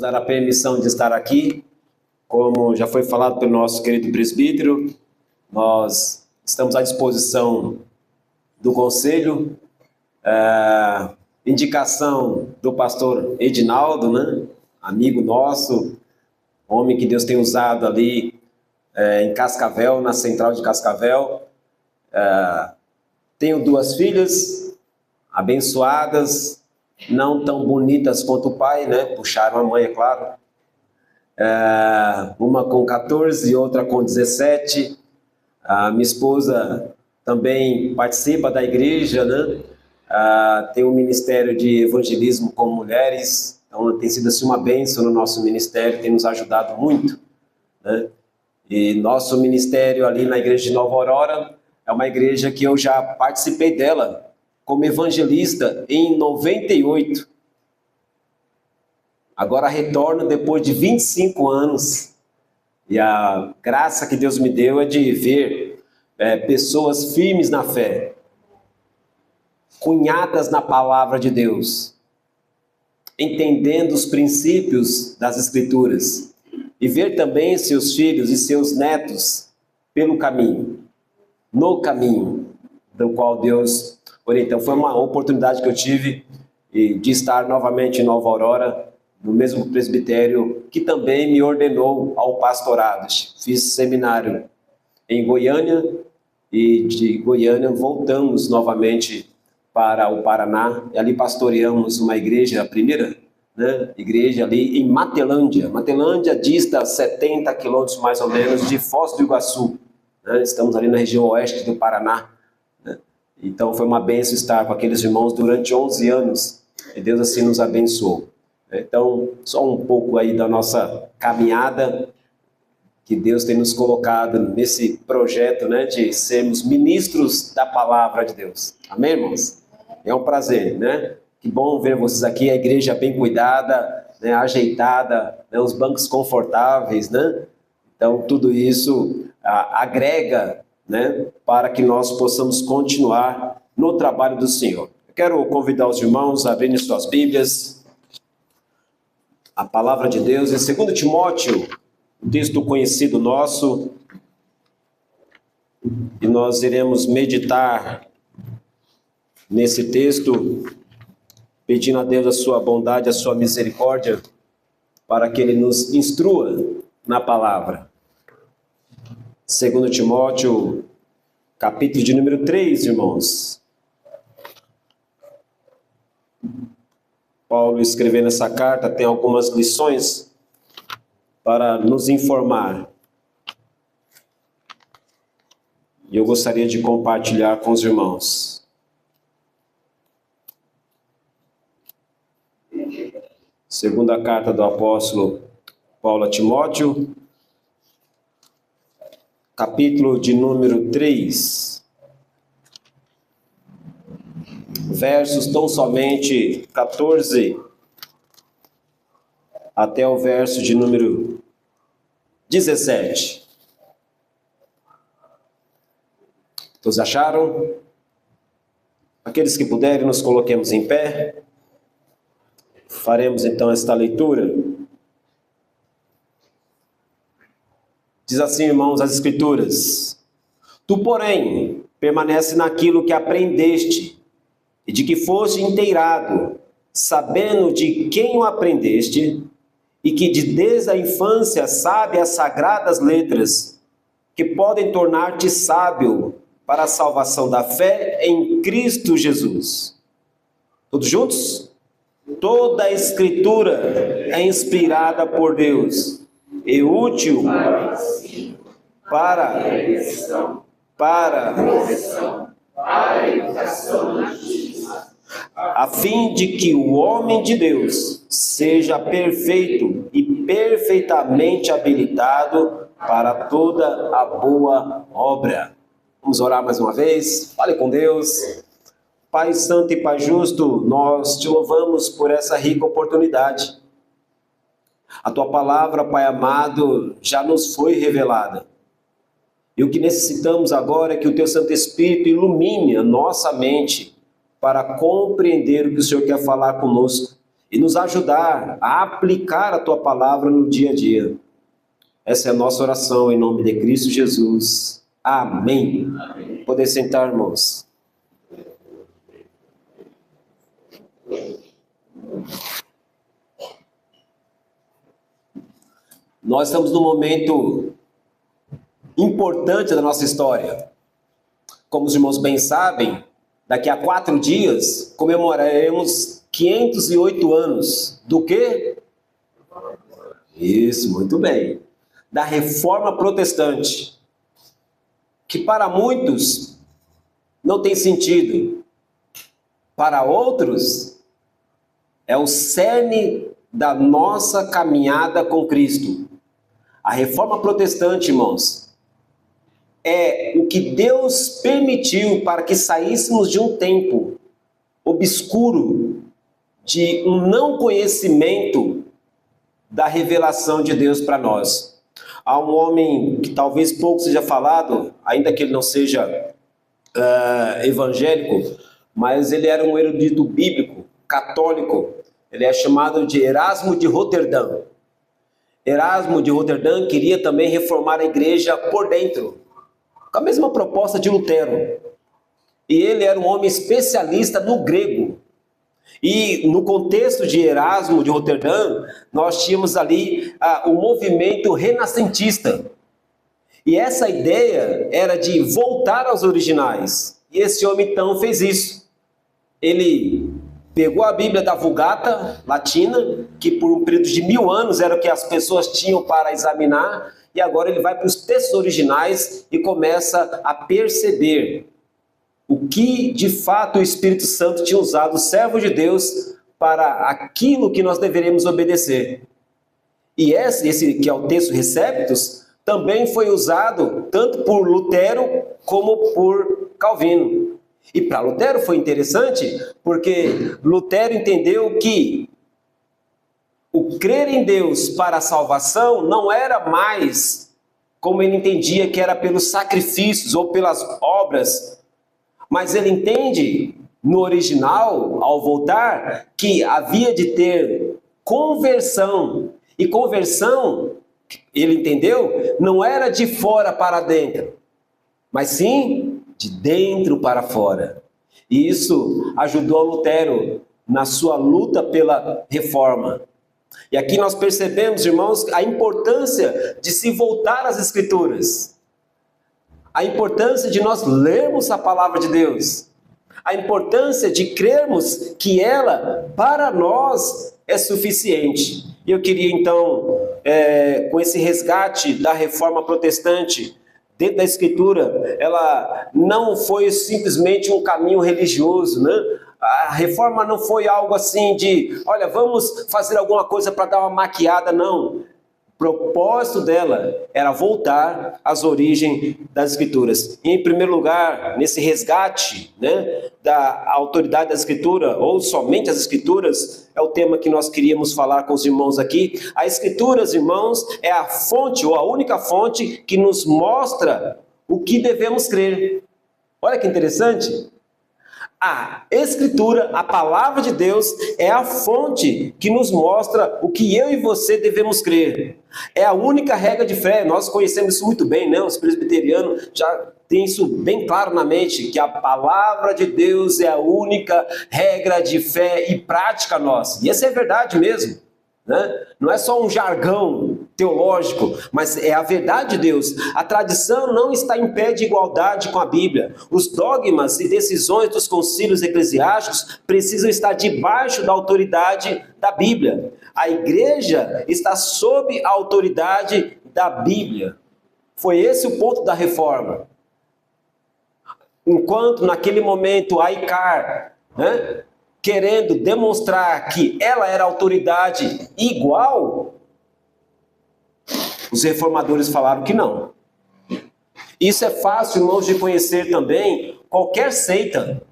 Dar a permissão de estar aqui, como já foi falado pelo nosso querido presbítero, nós estamos à disposição do conselho, indicação do pastor Edinaldo, né? Amigo nosso, homem que Deus tem usado ali em Cascavel, na central de Cascavel. Tenho 2 filhas abençoadas, não tão bonitas quanto o pai, né? Puxaram a mãe, é claro. Uma com 14 e outra com 17. A minha esposa também participa da igreja, né? Tem um ministério de evangelismo com mulheres, então tem sido assim uma bênção no nosso ministério, tem nos ajudado muito, né? E nosso ministério ali na igreja de Nova Aurora é uma igreja que eu já participei dela como evangelista em 98. Agora retorno depois de 25 anos. E a graça que Deus me deu é de ver pessoas firmes na fé, cunhadas na palavra de Deus, entendendo os princípios das Escrituras, e ver também seus filhos e seus netos pelo caminho, no caminho do qual Deus orientou. Foi uma oportunidade que eu tive de estar novamente em Nova Aurora, no mesmo presbitério que também me ordenou ao pastorado. Fiz seminário em Goiânia e de Goiânia voltamos novamente para o Paraná e ali pastoreamos uma igreja, a primeira, né, igreja ali em Matelândia. Matelândia dista 70 quilômetros mais ou menos de Foz do Iguaçu, né? Estamos ali na região oeste do Paraná, né? Então foi uma bênção estar com aqueles irmãos durante 11 anos e Deus assim nos abençoou. Então, só um pouco aí da nossa caminhada, que Deus tem nos colocado nesse projeto, né, de sermos ministros da palavra de Deus. Amém, irmãos? É um prazer, né? Que bom ver vocês aqui, a igreja bem cuidada, né, ajeitada, né, os bancos confortáveis, né? Então, tudo isso agrega, né, para que nós possamos continuar no trabalho do Senhor. Eu quero convidar os irmãos a abrirem suas Bíblias. A palavra de Deus em 2 Timóteo, um texto conhecido nosso, e nós iremos meditar nesse texto, pedindo a Deus a sua bondade, a sua misericórdia, para que Ele nos instrua na palavra. 2 Timóteo, capítulo de número 3, irmãos. Paulo, escrevendo essa carta, tem algumas lições para nos informar. E eu gostaria de compartilhar com os irmãos. Segunda carta do apóstolo Paulo a Timóteo, capítulo de número 3. Versos tão somente 14 até o verso de número 17. Todos acharam? Aqueles que puderem, nos coloquemos em pé. Faremos então esta leitura. Diz assim, irmãos, as Escrituras: Tu, porém, permanece naquilo que aprendeste, e de que foste inteirado, sabendo de quem o aprendeste, e que desde a infância sabe as sagradas letras, que podem tornar-te sábio para a salvação da fé em Cristo Jesus. Todos juntos? Toda a Escritura é inspirada por Deus e útil para a educação na justiça, a fim de que o homem de Deus seja perfeito e perfeitamente habilitado para toda a boa obra. Vamos orar mais uma vez. Fale com Deus. Pai santo e Pai justo, nós te louvamos por essa rica oportunidade. A tua palavra, Pai amado, já nos foi revelada. E o que necessitamos agora é que o teu Santo Espírito ilumine a nossa mente para compreender o que o Senhor quer falar conosco e nos ajudar a aplicar a tua palavra no dia a dia. Essa é a nossa oração em nome de Cristo Jesus. Amém. Amém. Poder sentar, irmãos. Nós estamos num momento importante da nossa história. Como os irmãos bem sabem, daqui a 4 dias comemoraremos 508 anos. Do quê? Isso, muito bem. Da Reforma Protestante. Que para muitos não tem sentido. Para outros, é o cerne da nossa caminhada com Cristo. A Reforma Protestante, irmãos, é o que Deus permitiu para que saíssemos de um tempo obscuro, de um não conhecimento da revelação de Deus para nós. Há um homem que talvez pouco seja falado, ainda que ele não seja evangélico, mas ele era um erudito bíblico, católico. Ele é chamado de Erasmo de Roterdã. Erasmo de Roterdã queria também reformar a igreja por dentro, com a mesma proposta de Lutero. E ele era um homem especialista no grego. E no contexto de Erasmo de Roterdã, nós tínhamos ali o movimento renascentista. E essa ideia era de voltar aos originais. E esse homem então fez isso. Ele pegou a Bíblia da Vulgata latina, que por um período de 1000 anos era o que as pessoas tinham para examinar, e agora ele vai para os textos originais e começa a perceber o que de fato o Espírito Santo tinha usado o servo de Deus para aquilo que nós deveríamos obedecer. E esse que é o texto Receptus também foi usado tanto por Lutero como por Calvino. E para Lutero foi interessante porque Lutero entendeu que o crer em Deus para a salvação não era mais como ele entendia que era pelos sacrifícios ou pelas obras, mas ele entende no original, ao voltar, que havia de ter conversão. E conversão, ele entendeu, não era de fora para dentro, mas sim de dentro para fora. E isso ajudou Lutero na sua luta pela reforma. E aqui nós percebemos, irmãos, a importância de se voltar às Escrituras. A importância de nós lermos a palavra de Deus. A importância de crermos que ela, para nós, é suficiente. E eu queria então, com esse resgate da Reforma Protestante, dentro da Escritura, ela não foi simplesmente um caminho religioso, né? A reforma não foi algo assim de, olha, vamos fazer alguma coisa para dar uma maquiada, não. O propósito dela era voltar às origens das Escrituras. E, em primeiro lugar, nesse resgate, né, da autoridade da Escritura, ou somente as Escrituras, é o tema que nós queríamos falar com os irmãos aqui. As Escrituras, irmãos, é a fonte, ou a única fonte, que nos mostra o que devemos crer. Olha que interessante. A Escritura, a palavra de Deus, é a fonte que nos mostra o que eu e você devemos crer. É a única regra de fé. Nós conhecemos isso muito bem, né? Os presbiterianos já têm isso bem claro na mente, que a palavra de Deus é a única regra de fé e prática nossa. E essa é verdade mesmo, né? Não é só um jargão teológico, mas é a verdade de Deus. A tradição não está em pé de igualdade com a Bíblia. Os dogmas e decisões dos concílios eclesiásticos precisam estar debaixo da autoridade da Bíblia. A igreja está sob a autoridade da Bíblia. Foi esse o ponto da reforma. Enquanto naquele momento a ICAR, né, querendo demonstrar que ela era autoridade igual, os reformadores falaram que não. Isso é fácil, irmãos, de conhecer também qualquer seita.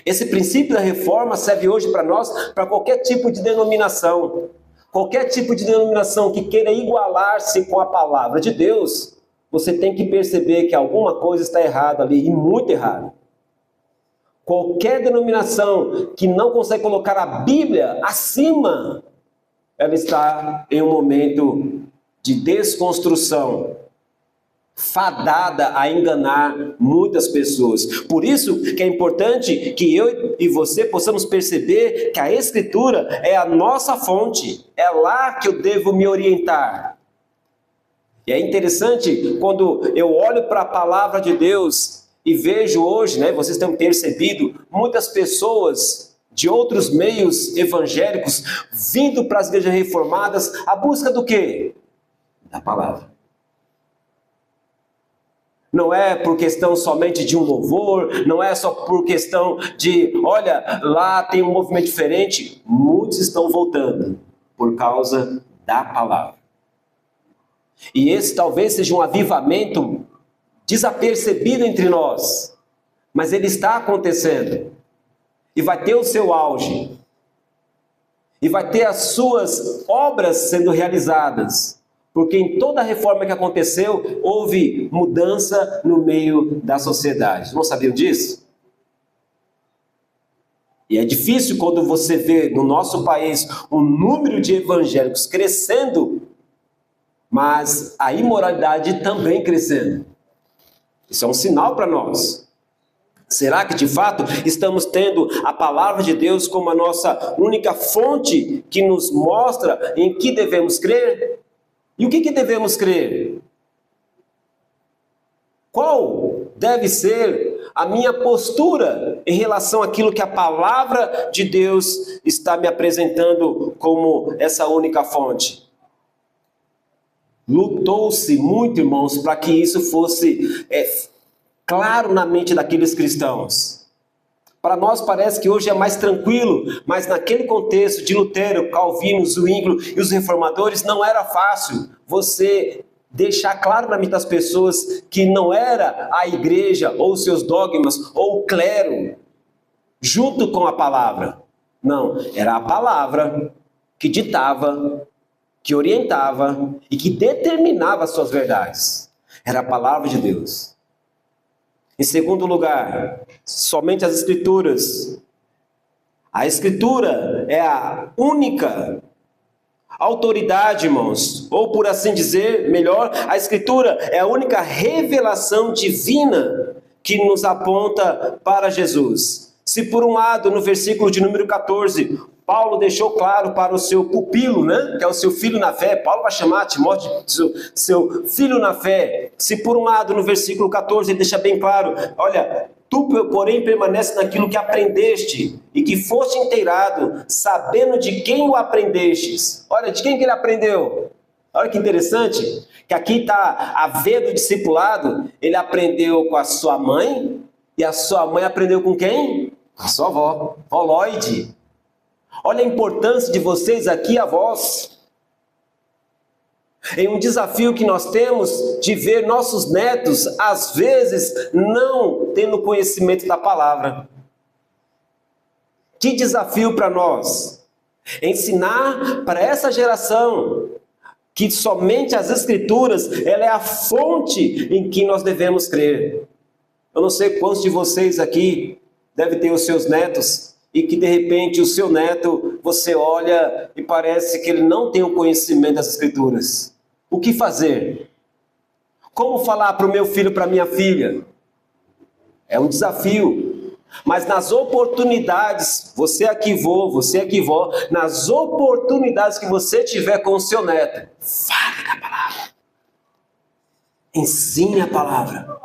Esse princípio da reforma serve hoje para nós, para qualquer tipo de denominação. Qualquer tipo de denominação que queira igualar-se com a palavra de Deus, você tem que perceber que alguma coisa está errada ali, e muito errada. Qualquer denominação que não consegue colocar a Bíblia acima, ela está em um momento de desconstrução, fadada a enganar muitas pessoas. Por isso que é importante que eu e você possamos perceber que a Escritura é a nossa fonte, é lá que eu devo me orientar. E é interessante quando eu olho para a palavra de Deus e vejo hoje, vocês têm percebido, muitas pessoas de outros meios evangélicos vindo para as igrejas reformadas à busca do quê? Da palavra. Não é por questão somente de um louvor, não é só por questão de, olha, lá tem um movimento diferente. Muitos estão voltando por causa da palavra. E esse talvez seja um avivamento desapercebido entre nós, mas ele está acontecendo. E vai ter o seu auge. E vai ter as suas obras sendo realizadas. Porque em toda a reforma que aconteceu, houve mudança no meio da sociedade. Não sabiam disso? E é difícil quando você vê no nosso país o número de evangélicos crescendo, mas a imoralidade também crescendo. Isso é um sinal para nós. Será que de fato estamos tendo a palavra de Deus como a nossa única fonte que nos mostra em que devemos crer? E o que devemos crer? Qual deve ser a minha postura em relação àquilo que a palavra de Deus está me apresentando como essa única fonte? Lutou-se muito, irmãos, para que isso fosse claro na mente daqueles cristãos. Para nós parece que hoje é mais tranquilo, mas naquele contexto de Lutero, Calvino, Zwinglio e os reformadores, não era fácil você deixar claro na mente das pessoas que não era a igreja, ou seus dogmas, ou o clero, junto com a palavra. Não, era a palavra que ditava, que orientava e que determinava as suas verdades. Era a palavra de Deus. Em segundo lugar, somente as Escrituras. A Escritura é a única autoridade, irmãos, ou por assim dizer, melhor, a Escritura é a única revelação divina que nos aponta para Jesus. Se por um lado, no versículo de número 14, Paulo deixou claro para o seu pupilo, que é o seu filho na fé. Paulo vai chamar Timóteo de seu filho na fé. Se por um lado, no versículo 14, ele deixa bem claro, olha, tu, porém, permanece naquilo que aprendeste e que foste inteirado, sabendo de quem o aprendestes. Olha, de quem que ele aprendeu? Olha que interessante, que aqui está a ver do discipulado, ele aprendeu com a sua mãe, e a sua mãe aprendeu com quem? Com a sua avó, vó Lloyd. Olha a importância de vocês aqui, avós. Em um desafio que nós temos de ver nossos netos, às vezes, não tendo conhecimento da palavra. Que desafio para nós! Ensinar para essa geração que somente as Escrituras, ela é a fonte em que nós devemos crer. Eu não sei quantos de vocês aqui devem ter os seus netos, e que de repente o seu neto, você olha e parece que ele não tem o conhecimento das Escrituras. O que fazer? Como falar para o meu filho, para a minha filha? É um desafio. Mas nas oportunidades, você aqui vó, nas oportunidades que você tiver com o seu neto, fale da palavra. Ensine a palavra.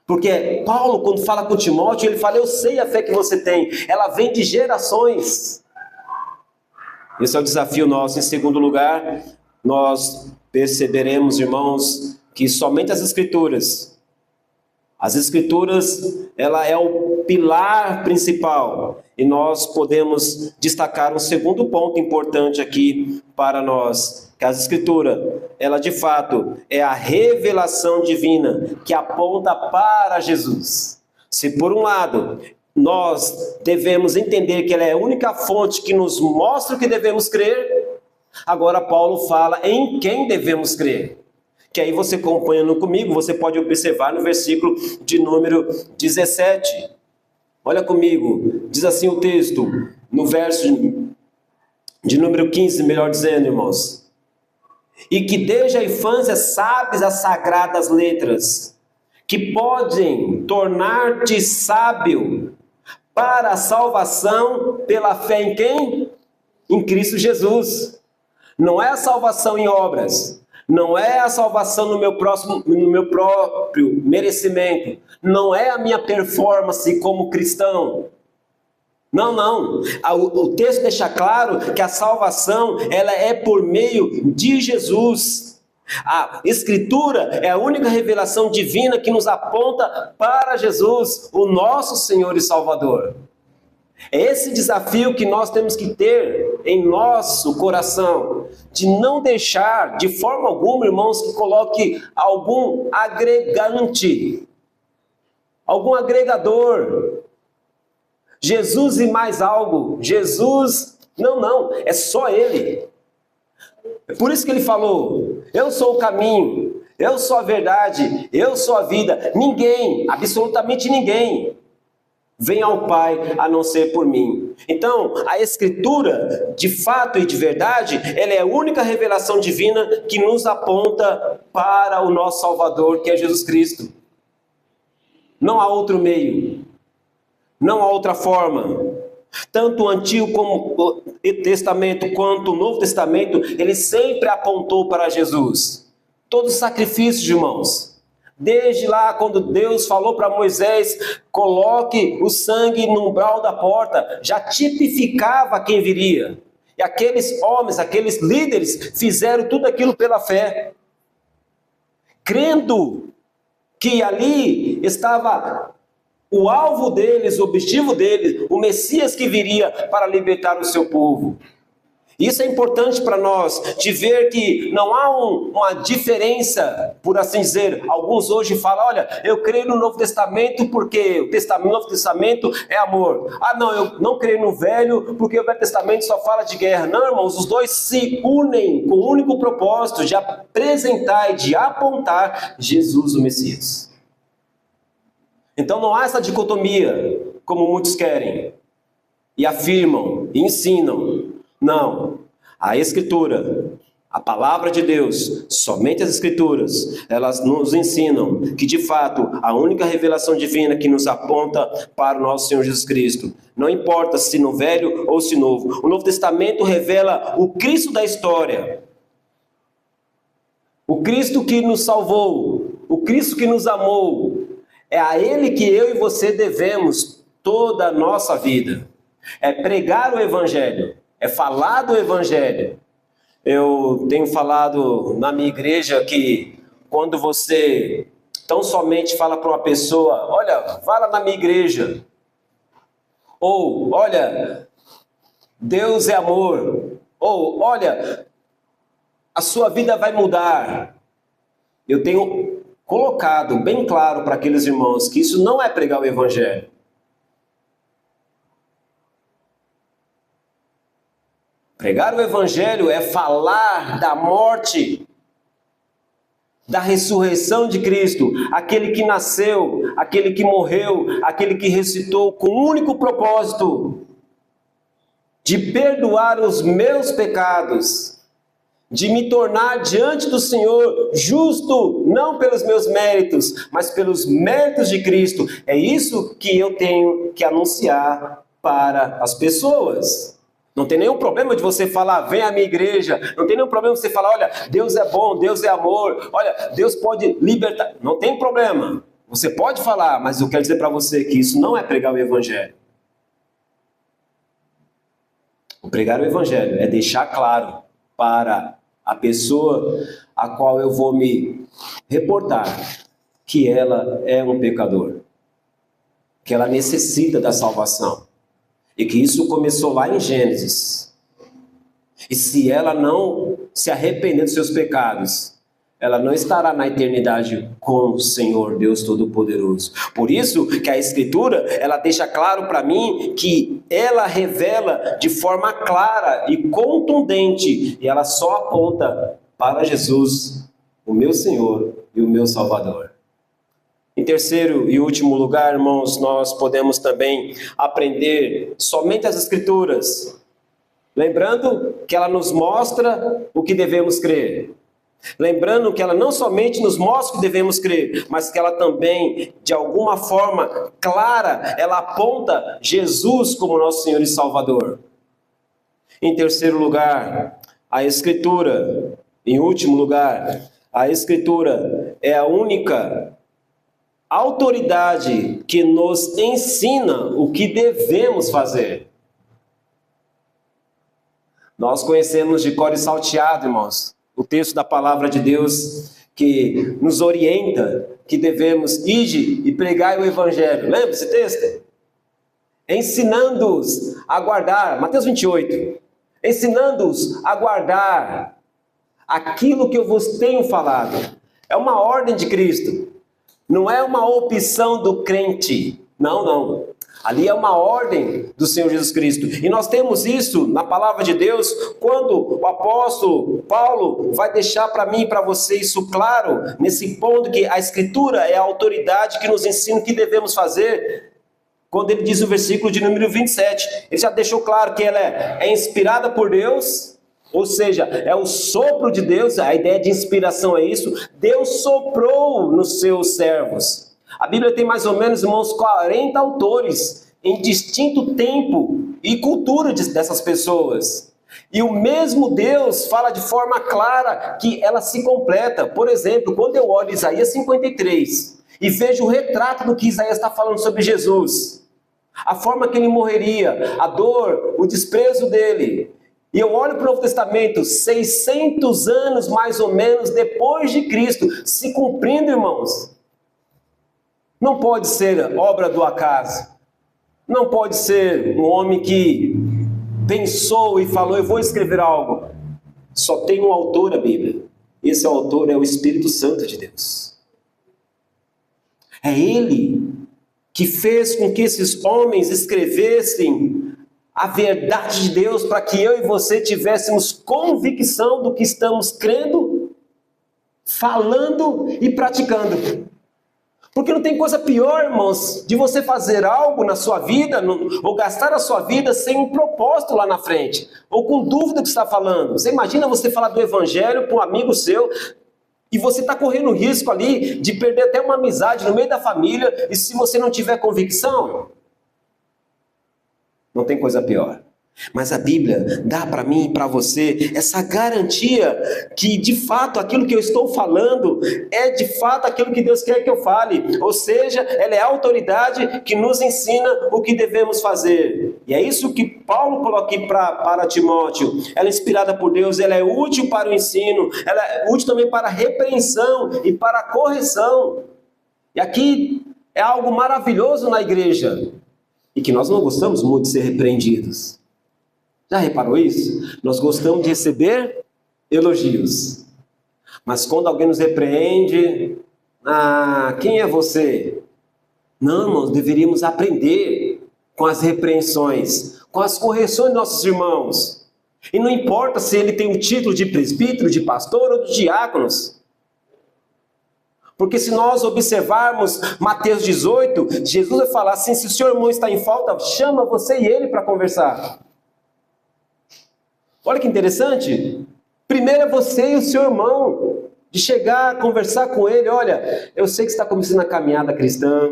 Porque Paulo, quando fala com Timóteo, ele fala, eu sei a fé que você tem, ela vem de gerações. Esse é o desafio nosso. Em segundo lugar, nós perceberemos, irmãos, que somente as Escrituras, ela é o pilar principal. E nós podemos destacar um segundo ponto importante aqui para nós. Que as Escrituras, ela de fato é a revelação divina que aponta para Jesus. Se por um lado nós devemos entender que ela é a única fonte que nos mostra o que devemos crer, agora Paulo fala em quem devemos crer. Que aí você acompanhando comigo, você pode observar no versículo de número 17. Olha comigo, diz assim o texto, no verso de número 15, melhor dizendo, irmãos. E que desde a infância sabes as sagradas letras, que podem tornar-te sábio para a salvação pela fé em quem? Em Cristo Jesus. Não é a salvação em obras, não é a salvação no meu próprio merecimento, não é a minha performance como cristão. Não. O texto deixa claro que a salvação ela é por meio de Jesus. A Escritura é a única revelação divina que nos aponta para Jesus, o nosso Senhor e Salvador. É esse desafio que nós temos que ter em nosso coração, de não deixar de forma alguma, irmãos, que coloque algum agregante, algum agregador. Jesus e mais algo. Jesus, não, é só Ele. É por isso que Ele falou, eu sou o caminho, eu sou a verdade, eu sou a vida. Ninguém, absolutamente ninguém, vem ao Pai a não ser por mim. Então, a Escritura, de fato e de verdade, ela é a única revelação divina que nos aponta para o nosso Salvador, que é Jesus Cristo. Não há outro meio. Não há outra forma. Tanto o Antigo como o Testamento quanto o Novo Testamento, ele sempre apontou para Jesus. Todos os sacrifícios, irmãos. Desde lá, quando Deus falou para Moisés, coloque o sangue no umbral da porta, já tipificava quem viria. E aqueles homens, aqueles líderes, fizeram tudo aquilo pela fé. Crendo que ali estava o alvo deles, o objetivo deles, o Messias que viria para libertar o seu povo. Isso é importante para nós, de ver que não há uma diferença, por assim dizer. Alguns hoje falam, olha, eu creio no Novo Testamento porque o Novo Testamento é amor. Ah, não, eu não creio no Velho porque o Velho Testamento só fala de guerra. Não, irmãos, os dois se unem com o único propósito de apresentar e de apontar Jesus, o Messias. Então não há essa dicotomia, como muitos querem, e afirmam, e ensinam. Não, a Escritura, a Palavra de Deus, somente as Escrituras, elas nos ensinam que de fato a única revelação divina que nos aponta para o nosso Senhor Jesus Cristo. Não importa se no Velho ou se Novo. O Novo Testamento revela o Cristo da história. O Cristo que nos salvou, o Cristo que nos amou. É a Ele que eu e você devemos toda a nossa vida. É pregar o Evangelho, é falar do Evangelho. Eu tenho falado na minha igreja que quando você tão somente fala para uma pessoa, olha, vá lá na minha igreja. Ou, olha, Deus é amor. Ou, olha, a sua vida vai mudar. Eu tenho colocado bem claro para aqueles irmãos que isso não é pregar o Evangelho. Pregar o Evangelho é falar da morte, da ressurreição de Cristo, aquele que nasceu, aquele que morreu, aquele que ressuscitou com o único propósito de perdoar os meus pecados, de me tornar diante do Senhor justo, não pelos meus méritos, mas pelos méritos de Cristo. É isso que eu tenho que anunciar para as pessoas. Não tem nenhum problema de você falar, vem à minha igreja. Não tem nenhum problema de você falar, olha, Deus é bom, Deus é amor. Olha, Deus pode libertar. Não tem problema. Você pode falar, mas eu quero dizer para você que isso não é pregar o Evangelho. O pregar o Evangelho é deixar claro para a pessoa a qual eu vou me reportar que ela é um pecador, que ela necessita da salvação. E que isso começou lá em Gênesis. E se ela não se arrepender dos seus pecados, ela não estará na eternidade com o Senhor Deus Todo-Poderoso. Por isso que a Escritura, ela deixa claro para mim que ela revela de forma clara e contundente, e ela só aponta para Jesus, o meu Senhor e o meu Salvador. Em terceiro e último lugar, irmãos, nós podemos também aprender somente as Escrituras, lembrando que ela nos mostra o que devemos crer. Lembrando que ela não somente nos mostra o que devemos crer, mas que ela também, de alguma forma clara, ela aponta Jesus como nosso Senhor e Salvador. Em terceiro lugar, a Escritura. Em último lugar, a Escritura é a única autoridade que nos ensina o que devemos fazer. Nós conhecemos de cor e salteado, irmãos, o texto da palavra de Deus que nos orienta que devemos ir e pregar o Evangelho. Lembra esse texto? Ensinando-os a guardar, Mateus 28, ensinando-os a guardar aquilo que eu vos tenho falado. É uma ordem de Cristo, não é uma opção do crente, não. Ali é uma ordem do Senhor Jesus Cristo. E nós temos isso na palavra de Deus, quando o apóstolo Paulo vai deixar para mim e para você isso claro, nesse ponto que a Escritura é a autoridade que nos ensina o que devemos fazer. Quando ele diz o versículo de número 27, ele já deixou claro que ela é inspirada por Deus, ou seja, é o sopro de Deus, a ideia de inspiração é isso. Deus soprou nos seus servos. A Bíblia tem mais ou menos, irmãos, 40 autores em distinto tempo e cultura dessas pessoas. E o mesmo Deus fala de forma clara que ela se completa. Por exemplo, quando eu olho Isaías 53 e vejo o retrato do que Isaías está falando sobre Jesus, a forma que ele morreria, a dor, o desprezo dele, e eu olho para o Novo Testamento, 600 anos mais ou menos depois de Cristo, se cumprindo, irmãos. Não pode ser obra do acaso. Não pode ser um homem que pensou e falou, eu vou escrever algo. Só tem um autor a Bíblia. Esse autor é o Espírito Santo de Deus. É Ele que fez com que esses homens escrevessem a verdade de Deus para que eu e você tivéssemos convicção do que estamos crendo, falando e praticando. Porque não tem coisa pior, irmãos, de você fazer algo na sua vida, ou gastar a sua vida sem um propósito lá na frente, ou com dúvida do que está falando. Você imagina você falar do Evangelho para um amigo seu, e você está correndo risco ali de perder até uma amizade no meio da família, e se você não tiver convicção, não tem coisa pior. Mas a Bíblia dá para mim e para você essa garantia que de fato aquilo que eu estou falando é de fato aquilo que Deus quer que eu fale. Ou seja, ela é a autoridade que nos ensina o que devemos fazer. E é isso que Paulo coloca aqui para Timóteo. Ela é inspirada por Deus, ela é útil para o ensino, ela é útil também para a repreensão e para a correção. E aqui é algo maravilhoso na igreja e que nós não gostamos muito de ser repreendidos. Já reparou isso? Nós gostamos de receber elogios. Mas quando alguém nos repreende, quem é você? Não, nós deveríamos aprender com as repreensões, com as correções de nossos irmãos. E não importa se ele tem o título de presbítero, de pastor ou de diáconos. Porque se nós observarmos Mateus 18, Jesus vai falar assim, se o seu irmão está em falta, chama você e ele para conversar. Olha que interessante. Primeiro é você e o seu irmão, de chegar, conversar com ele. Olha, eu sei que você está começando a caminhada cristã,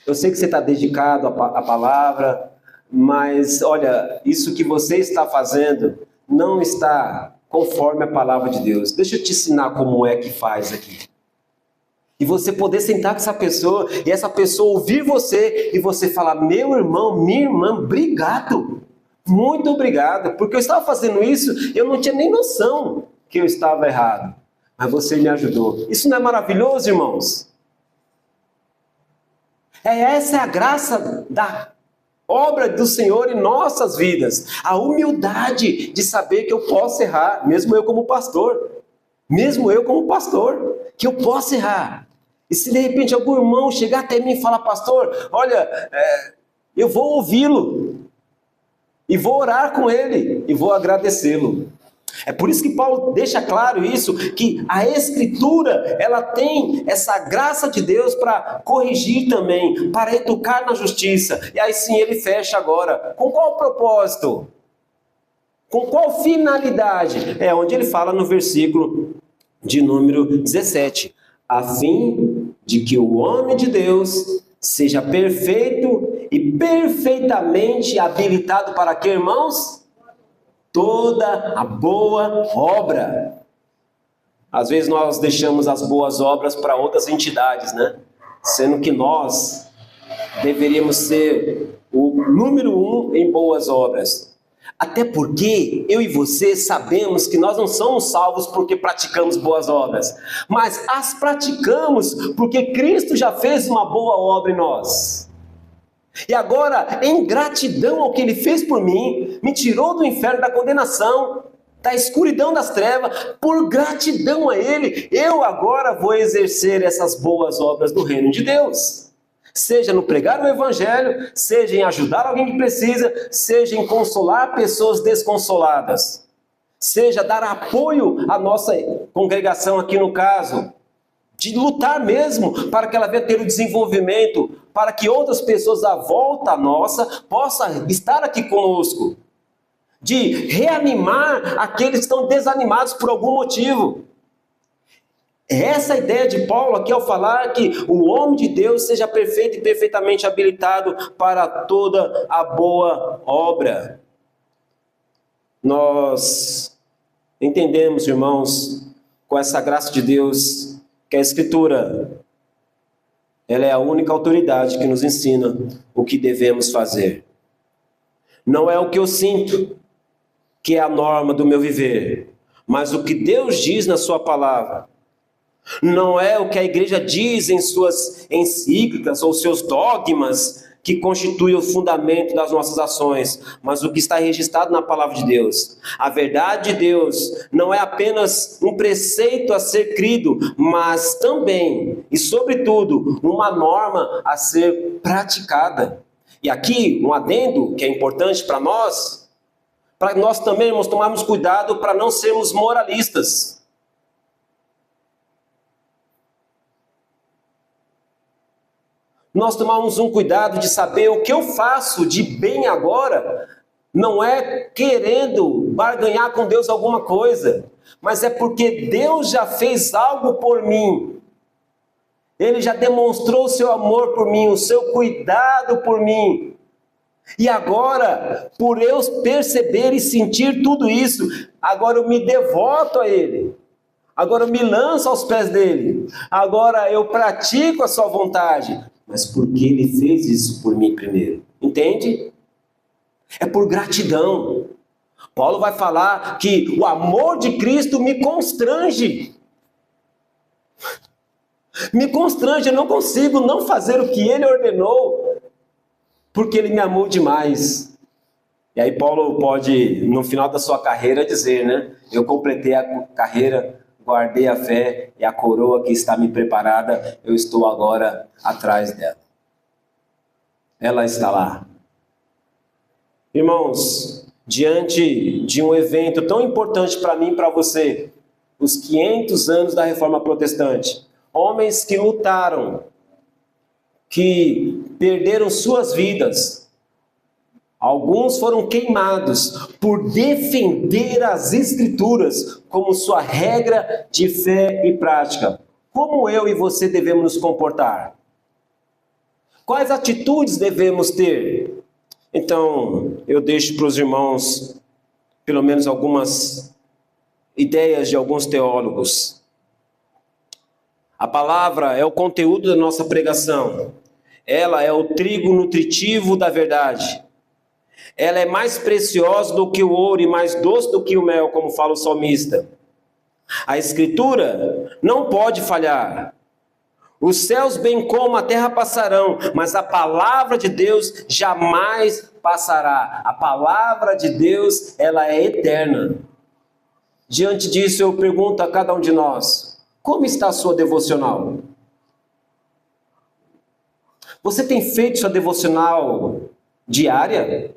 eu sei que você está dedicado à palavra, mas olha, isso que você está fazendo não está conforme a palavra de Deus. Deixa eu te ensinar como é que faz aqui. E você poder sentar com essa pessoa, e essa pessoa ouvir você, e você falar, meu irmão, minha irmã, obrigado. Muito obrigado, porque eu estava fazendo isso e eu não tinha nem noção que eu estava errado. Mas você me ajudou. Isso não é maravilhoso, irmãos? Essa é a graça da obra do Senhor em nossas vidas. A humildade de saber que eu posso errar, mesmo eu como pastor. Mesmo eu como pastor, que eu posso errar. E se de repente algum irmão chegar até mim e falar, pastor, olha, eu vou ouvi-lo. E vou orar com ele, e vou agradecê-lo. É por isso que Paulo deixa claro isso, que a Escritura, ela tem essa graça de Deus para corrigir também, para educar na justiça. E aí sim ele fecha agora. Com qual propósito? Com qual finalidade? É onde ele fala no versículo de número 17. A fim de que o homem de Deus seja perfeito e perfeitamente habilitado para quê, irmãos? Toda a boa obra. Às vezes nós deixamos as boas obras para outras entidades, né? Sendo que nós deveríamos ser o número 1 em boas obras. Até porque eu e você sabemos que nós não somos salvos porque praticamos boas obras, mas as praticamos porque Cristo já fez uma boa obra em nós. E agora, em gratidão ao que Ele fez por mim, me tirou do inferno, da condenação, da escuridão das trevas, por gratidão a Ele, eu agora vou exercer essas boas obras do reino de Deus. Seja no pregar o Evangelho, seja em ajudar alguém que precisa, seja em consolar pessoas desconsoladas, seja dar apoio à nossa congregação aqui no caso, de lutar mesmo para que ela venha ter o desenvolvimento, para que outras pessoas à volta nossa possam estar aqui conosco, de reanimar aqueles que estão desanimados por algum motivo. Essa é a ideia de Paulo aqui ao falar que o homem de Deus seja perfeito e perfeitamente habilitado para toda a boa obra. Nós entendemos, irmãos, com essa graça de Deus, que a Escritura, ela é a única autoridade que nos ensina o que devemos fazer. Não é o que eu sinto, que é a norma do meu viver, mas o que Deus diz na sua palavra. Não é o que a igreja diz em suas encíclicas ou seus dogmas que constitui o fundamento das nossas ações, mas o que está registrado na palavra de Deus. A verdade de Deus não é apenas um preceito a ser crido, mas também, e sobretudo, uma norma a ser praticada. E aqui, um adendo que é importante para nós também, irmãos, tomarmos cuidado para não sermos moralistas. Nós tomamos um cuidado de saber o que eu faço de bem agora, não é querendo barganhar com Deus alguma coisa, mas é porque Deus já fez algo por mim. Ele já demonstrou o seu amor por mim, o seu cuidado por mim. E agora, por eu perceber e sentir tudo isso, agora eu me devoto a Ele. Agora eu me lanço aos pés dele. Agora eu pratico a sua vontade. Mas porque Ele fez isso por mim primeiro. Entende? É por gratidão. Paulo vai falar que o amor de Cristo me constrange. Me constrange, eu não consigo não fazer o que Ele ordenou, porque Ele me amou demais. E aí Paulo pode, no final da sua carreira, dizer, né? Eu completei a carreira, guardei a fé e a coroa que está me preparada, eu estou agora atrás dela. Ela está lá. Irmãos, diante de um evento tão importante para mim e para você, os 500 anos da Reforma Protestante, homens que lutaram, que perderam suas vidas, alguns foram queimados por defender as Escrituras como sua regra de fé e prática. Como eu e você devemos nos comportar? Quais atitudes devemos ter? Então, eu deixo para os irmãos, pelo menos algumas ideias de alguns teólogos. A palavra é o conteúdo da nossa pregação. Ela é o trigo nutritivo da verdade. Ela é mais preciosa do que o ouro e mais doce do que o mel, como fala o salmista. A Escritura não pode falhar. Os céus bem como a terra passarão, mas a palavra de Deus jamais passará. A palavra de Deus, ela é eterna. Diante disso, eu pergunto a cada um de nós, como está a sua devocional? Você tem feito sua devocional diária?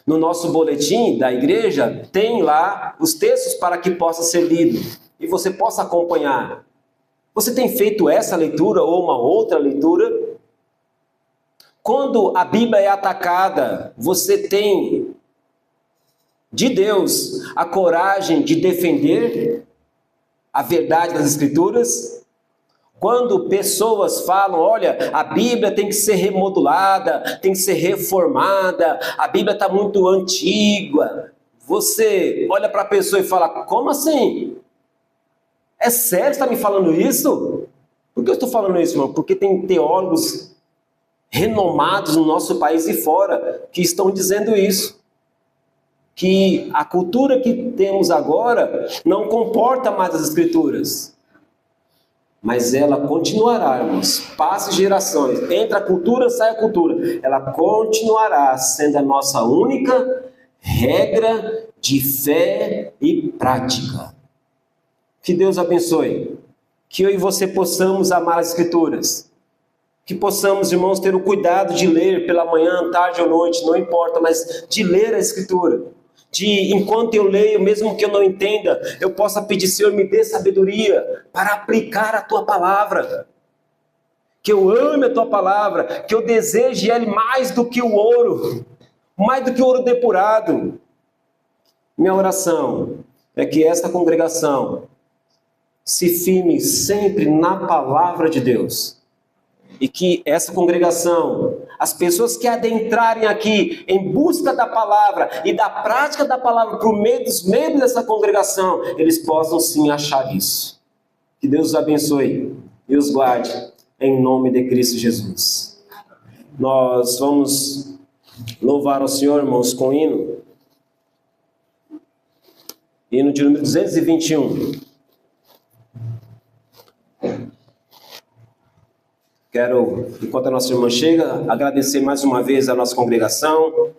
No nosso boletim da igreja, tem lá os textos para que possa ser lido e você possa acompanhar. Você tem feito essa leitura ou uma outra leitura? Quando a Bíblia é atacada, você tem de Deus a coragem de defender a verdade das Escrituras? Quando pessoas falam, olha, a Bíblia tem que ser remodulada, tem que ser reformada, a Bíblia está muito antiga, você olha para a pessoa e fala, como assim? É sério que você está me falando isso? Por que eu estou falando isso, irmão? Porque tem teólogos renomados no nosso país e fora que estão dizendo isso. Que a cultura que temos agora não comporta mais as Escrituras. Mas ela continuará, irmãos, passe gerações, entra a cultura, sai a cultura. Ela continuará sendo a nossa única regra de fé e prática. Que Deus abençoe. Que eu e você possamos amar as Escrituras. Que possamos, irmãos, ter o cuidado de ler pela manhã, tarde ou noite, não importa, mas de ler a Escritura. De, enquanto eu leio, mesmo que eu não entenda, eu possa pedir, Senhor, me dê sabedoria para aplicar a Tua palavra. Que eu ame a Tua palavra, que eu deseje Ele mais do que o ouro depurado. Minha oração é que esta congregação se firme sempre na palavra de Deus. E que essa congregação, as pessoas que adentrarem aqui em busca da palavra e da prática da palavra por meio dos membros dessa congregação, eles possam sim achar isso. Que Deus os abençoe e os guarde em nome de Cristo Jesus. Nós vamos louvar ao Senhor, irmãos, com hino. Hino de número 221. Quero, enquanto a nossa irmã chega, agradecer mais uma vez a nossa congregação,